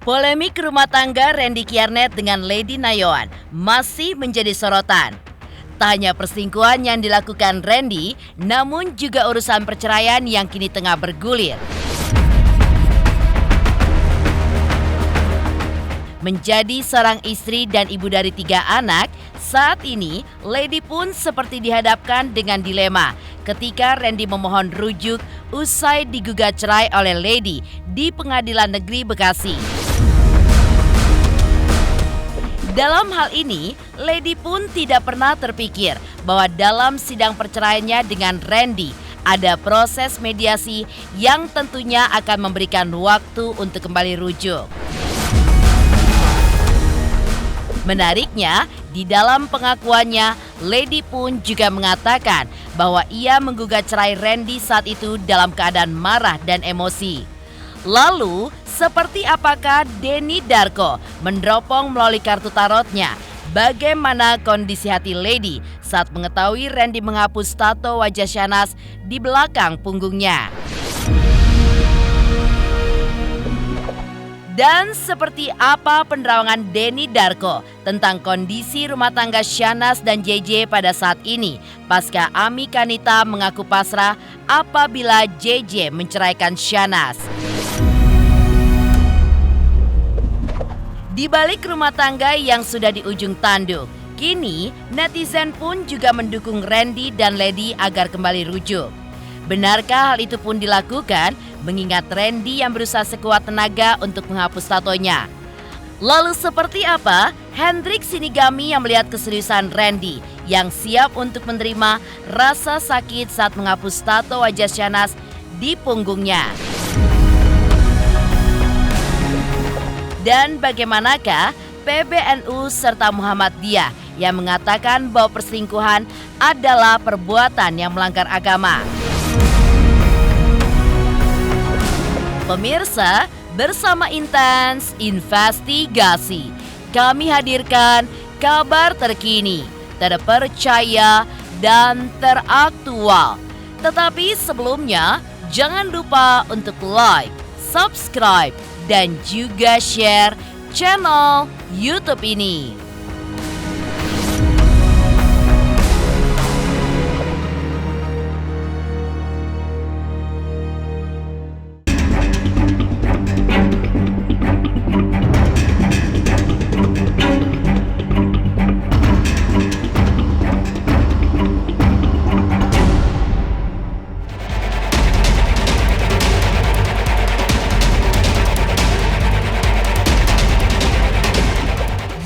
Polemik rumah tangga Randy Kiernet dengan Lady Nayoan masih menjadi sorotan. Tak hanya perselingkuhan yang dilakukan Randy, namun juga urusan perceraian yang kini tengah bergulir. Menjadi seorang istri dan ibu dari 3 anak, saat ini Lady pun seperti dihadapkan dengan dilema ketika Randy memohon rujuk usai digugat cerai oleh Lady di Pengadilan Negeri Bekasi. Dalam hal ini, Lady pun tidak pernah terpikir bahwa dalam sidang perceraiannya dengan Randy ada proses mediasi yang tentunya akan memberikan waktu untuk kembali rujuk. Menariknya, di dalam pengakuannya, Lady pun juga mengatakan bahwa ia menggugat cerai Randy saat itu dalam keadaan marah dan emosi. Lalu, seperti apakah Denny Darko meneropong melalui kartu tarotnya? Bagaimana kondisi hati Lady saat mengetahui Randy menghapus tato wajah Syahnaz di belakang punggungnya? Dan seperti apa penerawangan Denny Darko tentang kondisi rumah tangga Syahnaz dan JJ pada saat ini pasca Ami Kanita mengaku pasrah apabila JJ menceraikan Syahnaz? Di balik rumah tangga yang sudah di ujung tanduk, kini netizen pun juga mendukung Randy dan Lady agar kembali rujuk. Benarkah hal itu pun dilakukan mengingat Randy yang berusaha sekuat tenaga untuk menghapus tatonya? Lalu seperti apa Hendrik Sinigami yang melihat keseriusan Randy yang siap untuk menerima rasa sakit saat menghapus tato wajah Syahnaz di punggungnya? Dan bagaimanakah PBNU serta Muhammadiyah yang mengatakan bahwa perselingkuhan adalah perbuatan yang melanggar agama? Pemirsa, bersama Intens Investigasi, kami hadirkan kabar terkini, terpercaya, dan teraktual. Tetapi sebelumnya, jangan lupa untuk like, subscribe, dan juga share channel YouTube ini.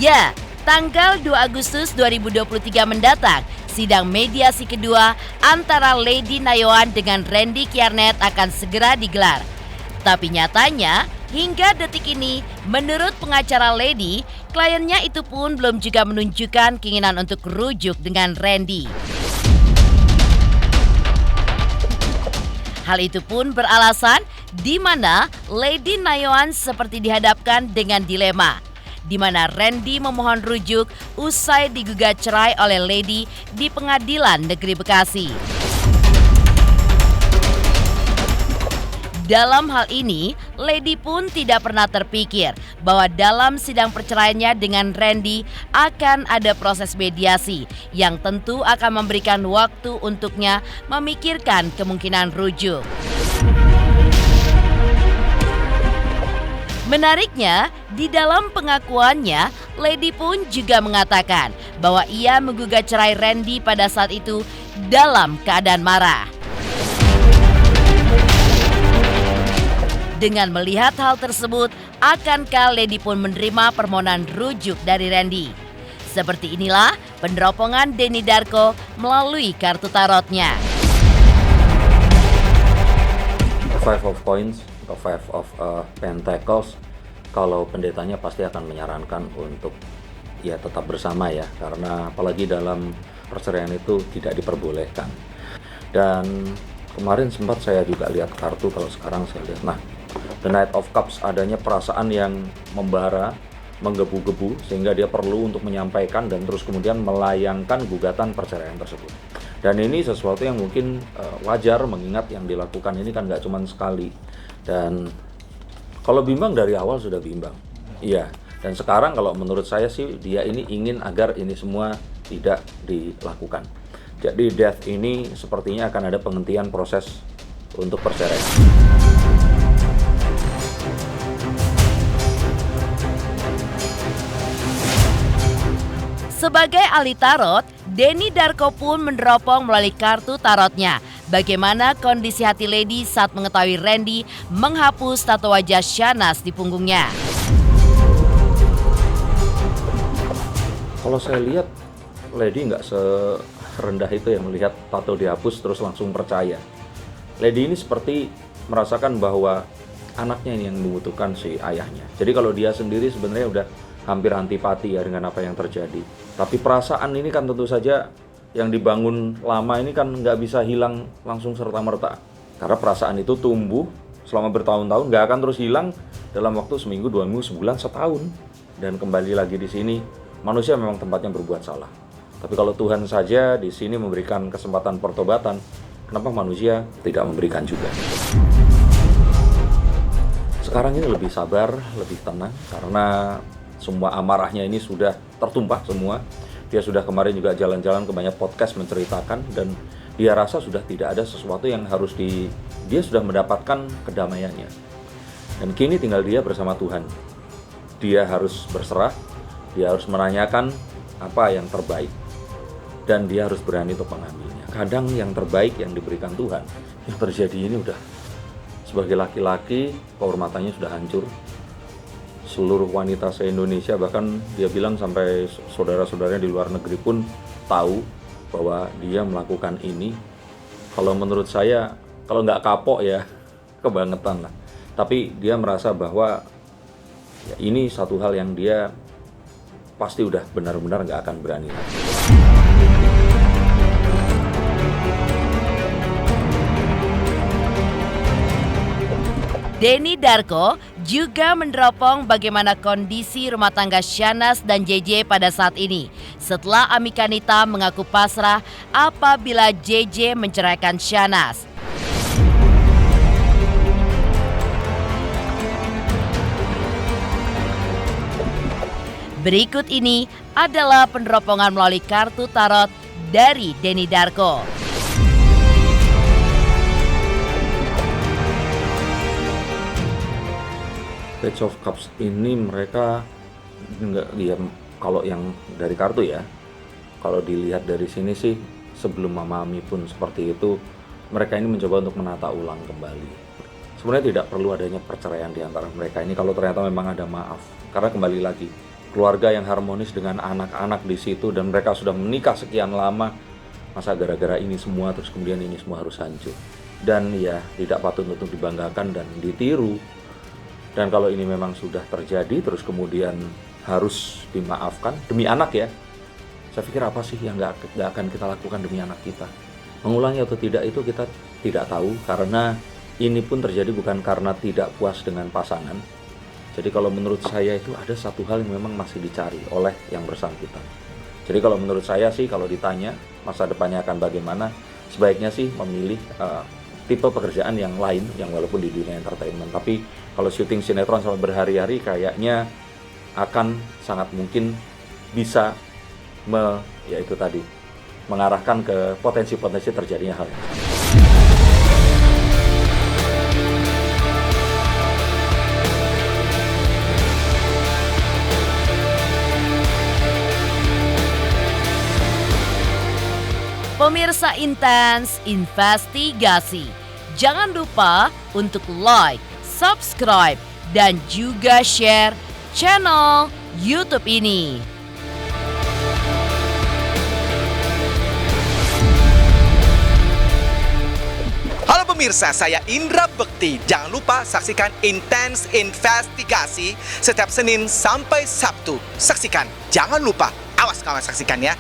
Ya, tanggal 2 Agustus 2023 mendatang, sidang mediasi kedua antara Lady Nayoan dengan Randy Kiernet akan segera digelar. Tapi nyatanya, hingga detik ini, menurut pengacara Lady, kliennya itu pun belum juga menunjukkan keinginan untuk rujuk dengan Randy. Hal itu pun beralasan di mana Lady Nayoan seperti dihadapkan dengan dilema, di mana Randy memohon rujuk usai digugat cerai oleh Lady di Pengadilan Negeri Bekasi. Dalam hal ini, Lady pun tidak pernah terpikir bahwa dalam sidang perceraiannya dengan Randy akan ada proses mediasi yang tentu akan memberikan waktu untuknya memikirkan kemungkinan rujuk. Menariknya, di dalam pengakuannya, Lady pun juga mengatakan bahwa ia menggugat cerai Randy pada saat itu dalam keadaan marah. Dengan melihat hal tersebut, akankah Lady pun menerima permohonan rujuk dari Randy? Seperti inilah peneropongan Denny Darko melalui kartu tarotnya. Five of Coins atau Five of Pentacles, kalau pendetanya pasti akan menyarankan untuk ya tetap bersama ya, karena apalagi dalam perceraian itu tidak diperbolehkan. Dan kemarin sempat saya juga lihat kartu, kalau sekarang saya lihat, nah The Knight of Cups, adanya perasaan yang membara, menggebu-gebu, sehingga dia perlu untuk menyampaikan dan terus kemudian melayangkan gugatan perceraian tersebut. Dan ini sesuatu yang mungkin wajar, mengingat yang dilakukan ini kan nggak cuma sekali. Dan kalau bimbang dari awal sudah bimbang. Iya, dan sekarang kalau menurut saya sih dia ini ingin agar ini semua tidak dilakukan. Jadi death ini sepertinya akan ada penghentian proses untuk perceraian. Sebagai ahli tarot, Denny Darko pun meneropong melalui kartu tarotnya bagaimana kondisi hati Lady saat mengetahui Randy menghapus tato wajah Shahnaz di punggungnya. Kalau saya lihat, Lady nggak serendah itu ya melihat tato dihapus terus langsung percaya. Lady ini seperti merasakan bahwa anaknya ini yang membutuhkan si ayahnya. Jadi kalau dia sendiri sebenarnya udah hampir antipati ya dengan apa yang terjadi. Tapi perasaan ini kan tentu saja yang dibangun lama ini kan nggak bisa hilang langsung serta-merta. Karena perasaan itu tumbuh selama bertahun-tahun, nggak akan terus hilang dalam waktu seminggu, 2 minggu, sebulan, setahun. Dan kembali lagi di sini, manusia memang tempatnya berbuat salah. Tapi kalau Tuhan saja di sini memberikan kesempatan pertobatan, kenapa manusia tidak memberikan juga? Sekarang ini lebih sabar, lebih tenang, karena semua amarahnya ini sudah tertumpah semua. Dia sudah kemarin juga jalan-jalan ke banyak podcast menceritakan, dan dia rasa sudah tidak ada sesuatu yang harus dia sudah mendapatkan kedamaiannya. Dan kini tinggal dia bersama Tuhan. Dia harus berserah, dia harus menanyakan apa yang terbaik, dan dia harus berani untuk mengambilnya. Kadang yang terbaik yang diberikan Tuhan, yang terjadi ini udah sebagai laki-laki kehormatannya sudah hancur. Seluruh wanita se-Indonesia, bahkan dia bilang sampai saudara-saudaranya di luar negeri pun tahu bahwa dia melakukan ini. Kalau menurut saya, kalau nggak kapok ya kebangetan lah. Tapi dia merasa bahwa ya, ini satu hal yang dia pasti udah benar-benar nggak akan berani lagi. Denny Darko juga meneropong bagaimana kondisi rumah tangga Shahnaz dan JJ pada saat ini setelah Amika Nita mengaku pasrah apabila JJ menceraikan Shahnaz. Berikut ini adalah peneropongan melalui kartu tarot dari Denny Darko. Page of Cups ini mereka nggak, ya kalau yang dari kartu ya, kalau dilihat dari sini sih sebelum memahami pun seperti itu, mereka ini mencoba untuk menata ulang kembali. Sebenarnya tidak perlu adanya perceraian di antara mereka ini kalau ternyata memang ada maaf, karena kembali lagi keluarga yang harmonis dengan anak-anak di situ, dan mereka sudah menikah sekian lama, masa gara-gara ini semua terus kemudian ini semua harus hancur. Dan ya tidak patut untuk dibanggakan dan ditiru. Dan kalau ini memang sudah terjadi terus kemudian harus dimaafkan demi anak ya, saya pikir apa sih yang nggak akan kita lakukan demi anak kita? Mengulangi atau tidak itu kita tidak tahu, karena ini pun terjadi bukan karena tidak puas dengan pasangan. Jadi kalau menurut saya itu ada satu hal yang memang masih dicari oleh yang bersangkutan. Jadi kalau menurut saya sih, kalau ditanya masa depannya akan bagaimana, sebaiknya sih memilih tipe pekerjaan yang lain, yang walaupun di dunia entertainment. Tapi kalau syuting sinetron sampai berhari-hari kayaknya akan sangat mungkin bisa yaitu tadi mengarahkan ke potensi-potensi terjadinya hal yang sama. Pemirsa Intens Investigasi, jangan lupa untuk like, subscribe, dan juga share channel YouTube ini. Halo pemirsa, saya Indra Bekti. Jangan lupa saksikan Intens Investigasi setiap Senin sampai Sabtu. Saksikan, jangan lupa. Awas kawan, saksikan ya.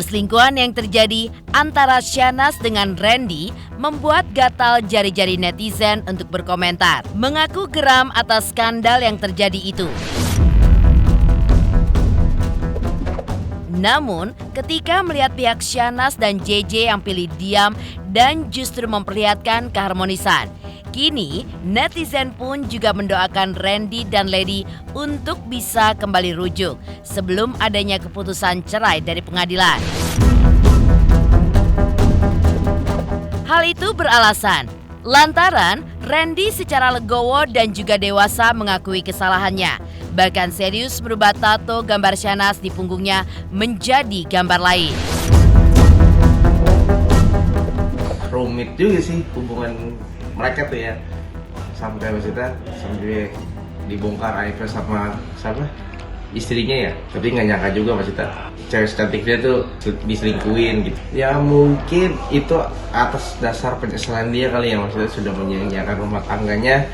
Perselingkuhan yang terjadi antara Syahnaz dengan Randy membuat gatal jari-jari netizen untuk berkomentar, mengaku geram atas skandal yang terjadi itu. Namun, ketika melihat pihak Syahnaz dan JJ yang pilih diam dan justru memperlihatkan keharmonisan, kini netizen pun juga mendoakan Randy dan Lady untuk bisa kembali rujuk sebelum adanya keputusan cerai dari pengadilan. Hal itu beralasan lantaran Randy secara legowo dan juga dewasa mengakui kesalahannya. Bahkan serius merubah tato gambar Syahnaz di punggungnya menjadi gambar lain. Rumit juga sih hubungan mereka tuh ya. Sampai maksudnya sampai dibongkar aib sama siapa? Istrinya ya. Tapi nggak nyangka juga maksudnya cewek secantiknya tuh diselingkuhin gitu. Ya mungkin itu atas dasar penyesalan dia kali ya, maksudnya sudah menyanyiakan rumah tangganya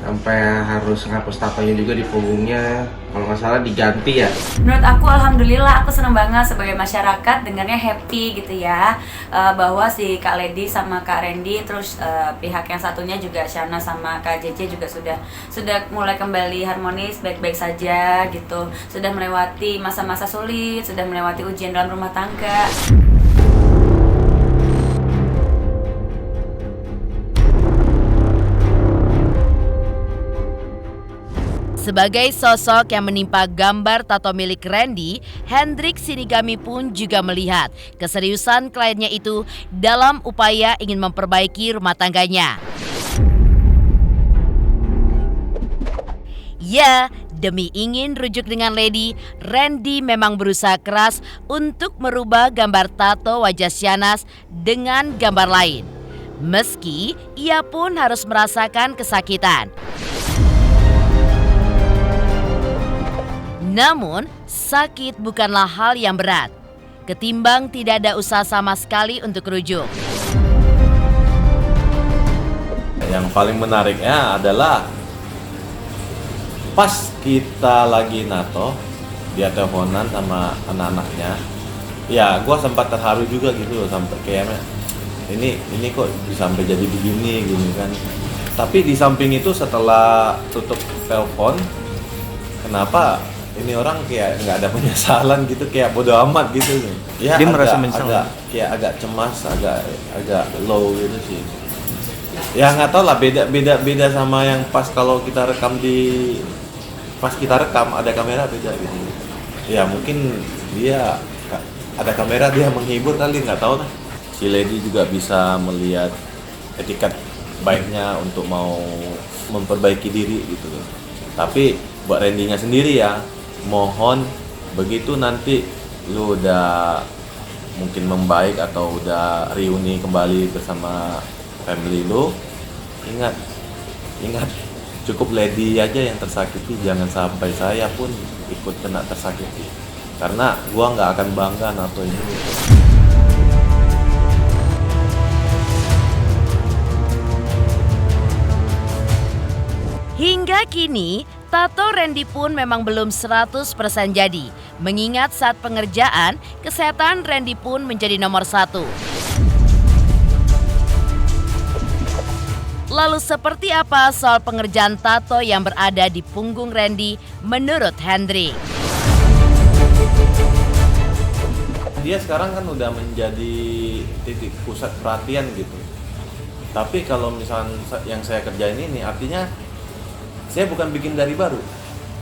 sampai harus ngapus tatonya juga di punggungnya, kalau nggak salah diganti ya. Menurut aku alhamdulillah, aku seneng banget sebagai masyarakat dengarnya happy gitu ya, bahwa si Kak Lady sama Kak Randy terus pihak yang satunya juga Syahnaz sama Kak JJ juga sudah mulai kembali harmonis, baik-baik saja gitu, sudah melewati masa-masa sulit, sudah melewati ujian dalam rumah tangga. Sebagai sosok yang menimpa gambar tato milik Randy, Hendrik Sinigami pun juga melihat keseriusan kliennya itu dalam upaya ingin memperbaiki rumah tangganya. Ya, demi ingin rujuk dengan Lady, Randy memang berusaha keras untuk merubah gambar tato wajah Syahnaz dengan gambar lain. Meski ia pun harus merasakan kesakitan. Namun, sakit bukanlah hal yang berat, ketimbang tidak ada usaha sama sekali untuk rujuk. Yang paling menariknya adalah pas kita lagi nato, dia teleponan sama anak-anaknya. Ya, gue sempat terharu juga gitu, sampai kayaknya ini kok bisa sampai jadi begini gini kan. Tapi di samping itu setelah tutup telepon, kenapa ini orang kayak nggak ada penyesalan gitu, kayak bodo amat gitu. Ya, dia merasa menyesal. Agak cemas, agak low gitu sih. Ya nggak tahu lah, beda sama yang pas kalau kita rekam pas kita rekam ada kamera beda gitu. Ya mungkin dia ada kamera, dia menghibur kali, nggak tahu lah. Si Lady juga bisa melihat etikat baiknya untuk mau memperbaiki diri gitu. Tapi buat Randy-nya sendiri ya, mohon begitu nanti lu udah mungkin membaik atau udah reuni kembali bersama family lu, ingat cukup Lady aja yang tersakiti, jangan sampai saya pun ikut kena tersakiti, karena gua nggak akan bangga nato ini. Hingga kini, tato Randy pun memang belum 100% jadi. Mengingat saat pengerjaan, kesehatan Randy pun menjadi nomor 1. Lalu seperti apa soal pengerjaan tato yang berada di punggung Randy menurut Hendrik? Dia sekarang kan udah menjadi titik pusat perhatian gitu. Tapi kalau misalnya yang saya kerjain ini, artinya saya bukan bikin dari baru.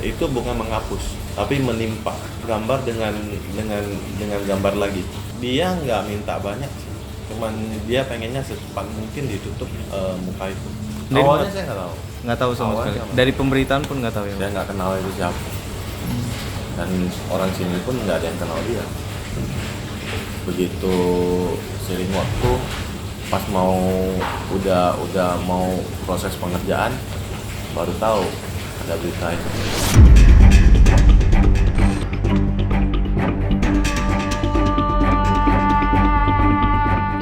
Itu bukan menghapus, tapi menimpa gambar dengan gambar lagi. Dia nggak minta banyak sih, cuman dia pengennya secepat mungkin ditutup muka itu. Awalnya saya nggak tahu sama sekali. Dari pemberitaan pun nggak tahu ya. Saya nggak kenal itu siapa. Dan orang sini pun nggak ada yang kenal dia. Begitu seiring waktu, pas udah mau proses pengerjaan, baru tahu ada berita itu.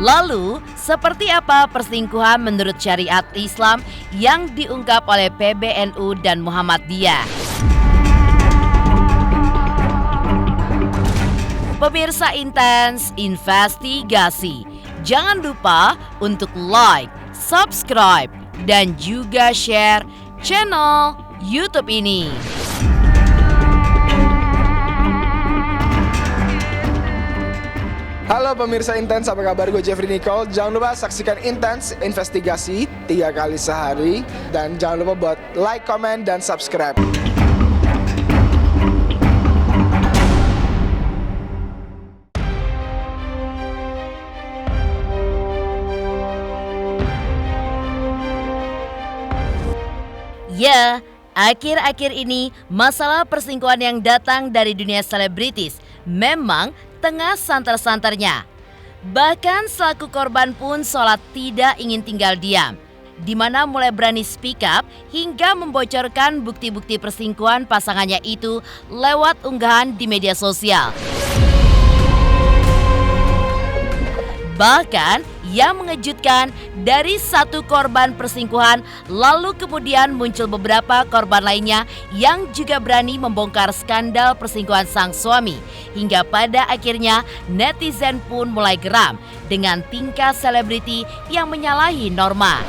Lalu, seperti apa perselingkuhan menurut syariat Islam yang diungkap oleh PBNU dan Muhammadiyah? Pemirsa Intens Investigasi, jangan lupa untuk like, subscribe, dan juga share channel YouTube ini. Halo pemirsa Intens, apa kabar? Gue Jeffrey Nicole. Jangan lupa saksikan Intens Investigasi 3 kali sehari. Dan jangan lupa buat like, comment, dan subscribe. Ya, akhir-akhir ini masalah perselingkuhan yang datang dari dunia selebritis memang tengah santer-santernya. Bahkan selaku korban pun seolah tidak ingin tinggal diam, di mana mulai berani speak up hingga membocorkan bukti-bukti perselingkuhan pasangannya itu lewat unggahan di media sosial. Bahkan yang mengejutkan, dari satu korban perselingkuhan lalu kemudian muncul beberapa korban lainnya yang juga berani membongkar skandal perselingkuhan sang suami. Hingga pada akhirnya netizen pun mulai geram dengan tingkah selebriti yang menyalahi norma.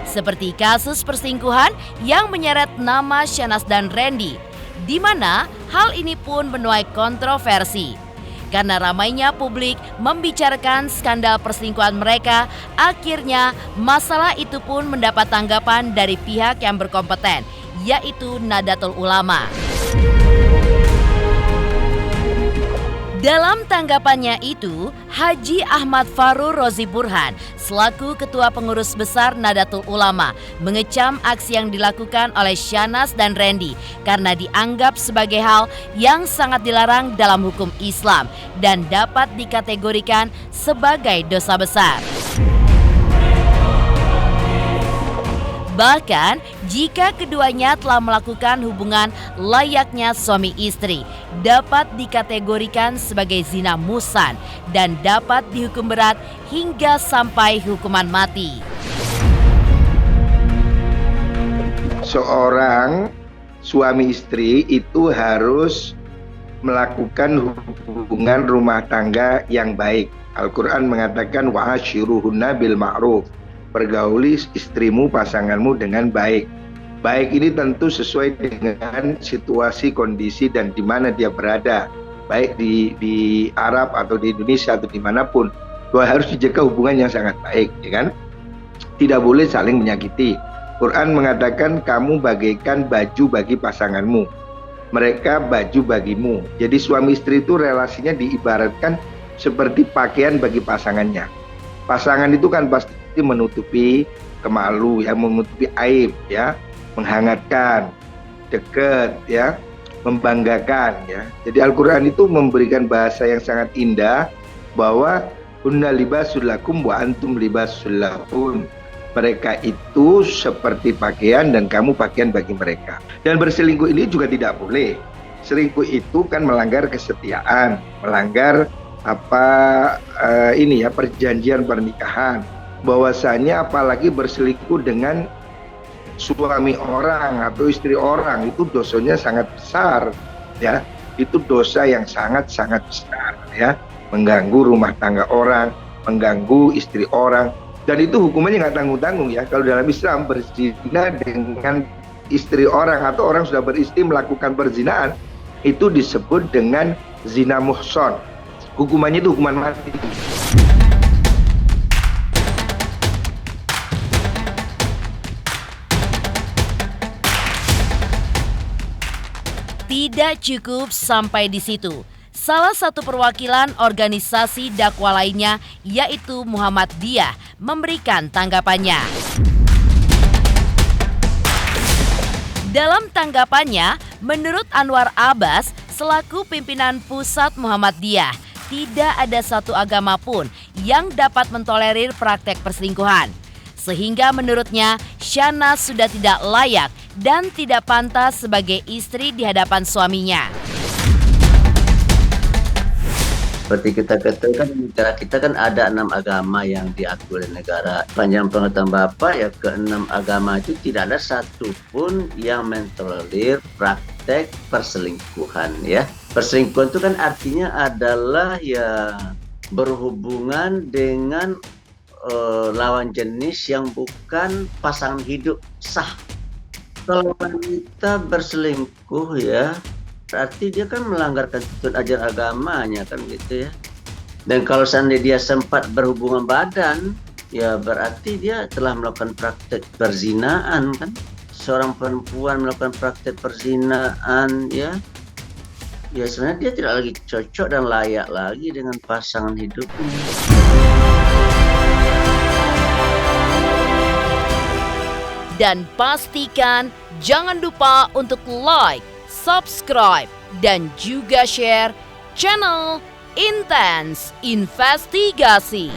Seperti kasus perselingkuhan yang menyeret nama Shahnaz dan Randy, di mana hal ini pun menuai kontroversi. Karena ramainya publik membicarakan skandal perselingkuhan mereka, akhirnya masalah itu pun mendapat tanggapan dari pihak yang berkompeten, yaitu Nahdlatul Ulama. Dalam tanggapannya itu, Haji Ahmad Farur Rozi Burhan selaku Ketua Pengurus Besar Nahdlatul Ulama mengecam aksi yang dilakukan oleh Shahnaz dan Randy karena dianggap sebagai hal yang sangat dilarang dalam hukum Islam dan dapat dikategorikan sebagai dosa besar. Bahkan, jika keduanya telah melakukan hubungan layaknya suami istri, dapat dikategorikan sebagai zina muhsan dan dapat dihukum berat hingga sampai hukuman mati. Seorang suami istri itu harus melakukan hubungan rumah tangga yang baik. Al-Quran mengatakan wa'ashiruhunna bil ma'ruf. Pergauli istrimu, pasanganmu dengan baik. Baik ini tentu sesuai dengan situasi, kondisi, dan di mana dia berada. Baik di Arab atau di Indonesia atau dimanapun. Bahwa harus dijaga hubungan yang sangat baik, ya kan? Tidak boleh saling menyakiti. Quran mengatakan kamu bagaikan baju bagi pasanganmu. Mereka baju bagimu. Jadi suami istri itu relasinya diibaratkan seperti pakaian bagi pasangannya. Pasangan itu kan pasti menutupi kemalu, ya, menutupi aib, ya, menghangatkan, dekat, ya, membanggakan, ya. Jadi Al-Quran itu memberikan bahasa yang sangat indah bahwa hunna libasul lakum wa antum libasul lahun. Mereka itu seperti pakaian dan kamu pakaian bagi mereka. Dan berselingkuh ini juga tidak boleh. Selingkuh itu kan melanggar kesetiaan, melanggar perjanjian pernikahan. Bahwasanya apalagi berselingkuh dengan suami orang atau istri orang itu dosanya sangat besar, ya. Itu dosa yang sangat-sangat besar, ya. Mengganggu rumah tangga orang, mengganggu istri orang, dan itu hukumannya nggak tanggung-tanggung, ya. Kalau dalam Islam berzina dengan istri orang atau orang sudah beristri melakukan perzinaan itu disebut dengan zina muhson. Hukumannya itu hukuman mati. Tidak cukup sampai di situ. Salah satu perwakilan organisasi dakwah lainnya, yaitu Muhammadiyah, memberikan tanggapannya. Dalam tanggapannya, menurut Anwar Abbas, selaku pimpinan pusat Muhammadiyah, tidak ada satu agama pun yang dapat mentolerir praktek perselingkuhan. Sehingga menurutnya Shahnaz sudah tidak layak dan tidak pantas sebagai istri di hadapan suaminya. Seperti kita katakan, negara kita kan ada 6 agama yang diakui oleh negara. Panjang pengetahuan Bapak, ya ke-6 agama itu tidak ada satu pun yang mentolerir praktek praktek perselingkuhan ya. Perselingkuhan itu kan artinya adalah ya berhubungan dengan lawan jenis yang bukan pasangan hidup sah. Kalau wanita berselingkuh ya, berarti dia kan melanggar tuntunan ajaran agamanya kan gitu ya. Dan kalau seandainya dia sempat berhubungan badan, ya berarti dia telah melakukan praktek perzinaan kan. Seorang perempuan melakukan praktek perzinaan ya sebenarnya dia tidak lagi cocok dan layak lagi dengan pasangan hidupnya. Dan pastikan jangan lupa untuk like, subscribe, dan juga share channel Intens Investigasi.